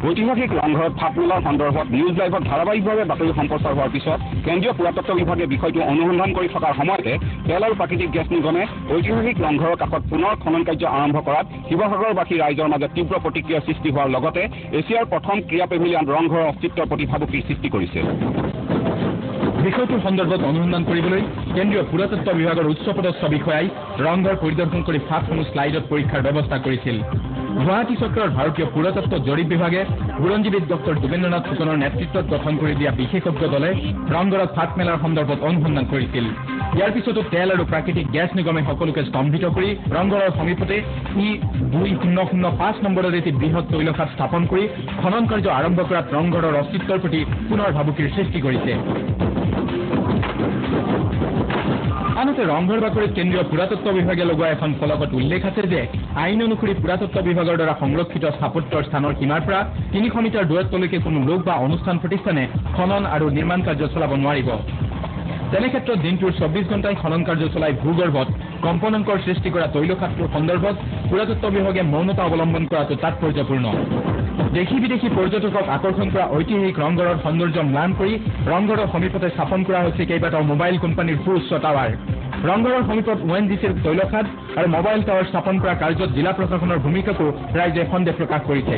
ঐতিহাসিক ৰংঘৰত ফাট মেলাৰ সন্দৰ্ভত নিউজ লাইভত ধাৰাবাহিকভাৱে বাতৰি সম্প্ৰচাৰ হোৱাৰ পিছত কেন্দ্ৰীয় পুৰাতত্ব বিভাগে বিষয়টো অনুসন্ধান কৰি থকাৰ সময়তে তেল আৰু প্ৰাকৃতিক গেছ নিগমে ঐতিহাসিক ৰংঘৰৰ কাষত পুনৰ খনন কাৰ্য আৰম্ভ কৰাত শিৱসাগৰবাসী ৰাইজৰ মাজত তীব্ৰ প্ৰতিক্ৰিয়াৰ সৃষ্টি হোৱাৰ লগতে এছিয়াৰ প্ৰথম ক্ৰীড়া পেভিলিয়ন ৰংঘৰৰ অস্তিত্বৰ প্ৰতি ভাবুকিৰ সৃষ্টি কৰিছে। বিষয়টোৰ সন্দৰ্ভত অনুসন্ধান কৰিবলৈ কেন্দ্ৰীয় পুৰাতত্ব বিভাগৰ উচ্চপদস্থ বিষয়াই ৰংঘৰ পৰিদৰ্শন কৰি ফাটসমূহ শ্লাইডত পৰীক্ষাৰ ব্যৱস্থা কৰিছিল। গুৱাহাটী চক্ৰৰ ভাৰতীয় পুৰাতত্ব জৰীপ বিভাগে বুৰঞ্জীবিদ ডক্টৰ যোগেন্দ্ৰনাথ ফুকনৰ নেতৃত্বত গঠন কৰি দিয়া বিশেষজ্ঞ দলে ৰংঘৰত ফাট মেলাৰ সন্দৰ্ভত অনুসন্ধান কৰিছিল। ইয়াৰ পিছতো তেল আৰু প্ৰাকৃতিক গেছ নিগমে সকলোকে স্তম্ভিত কৰি ৰংঘৰৰ সমীপতে E2005 নম্বৰৰ এটি বৃহৎ তৈলখাট স্থাপন কৰি খনন কাৰ্য আৰম্ভ কৰাত ৰংঘৰৰ অস্তিত্বৰ প্ৰতি পুনৰ ভাবুকিৰ সৃষ্টি কৰিছে। আনহাতে ৰংঘৰ বাকৰিত কেন্দ্ৰীয় পুৰাতত্ব বিভাগে লগোৱা এখন ফলকত উল্লেখ আছে যে আইন অনুসৰি পুৰাতত্ব বিভাগৰ দ্বাৰা সংৰক্ষিত স্থাপত্যৰ স্থানৰ সীমাৰ পৰা 300 মিটাৰ দূৰত্বলৈকে কোনো লোক বা অনুষ্ঠান প্ৰতিষ্ঠানে খনন আৰু নিৰ্মাণ কাৰ্য চলাব নোৱাৰিব। তেনে ক্ষেত্ৰত দিনটোৰ 24 ঘণ্টাই খনন কাৰ্য চলাই ভূগৰ্ভত কম্পনাংকৰ সৃষ্টি কৰা তৈলখাটটোৰ সন্দৰ্ভত পুৰাতত্ব বিভাগে মৌনতা অৱলম্বন কৰাটো তাৎপৰ্যপূৰ্ণ। দেশী বিদেশী পৰ্যটকক আকৰ্ষণ কৰা ঐতিহাসিক ৰংঘৰৰ সৌন্দৰ্য ম্লান কৰি ৰংঘৰৰ সমীপতে স্থাপন কৰা হৈছে কেইবাটাও মোবাইল কোম্পানীৰ সুউচ্চ টাৱাৰ। ৰংঘৰৰ সমীপত ONGCৰ তৈলখাট আৰু মোবাইল টাৱাৰ স্থাপন কৰা কাৰ্যত জিলা প্ৰশাসনৰ ভূমিকাকো ৰাইজে সন্দেহ প্ৰকাশ কৰিছে।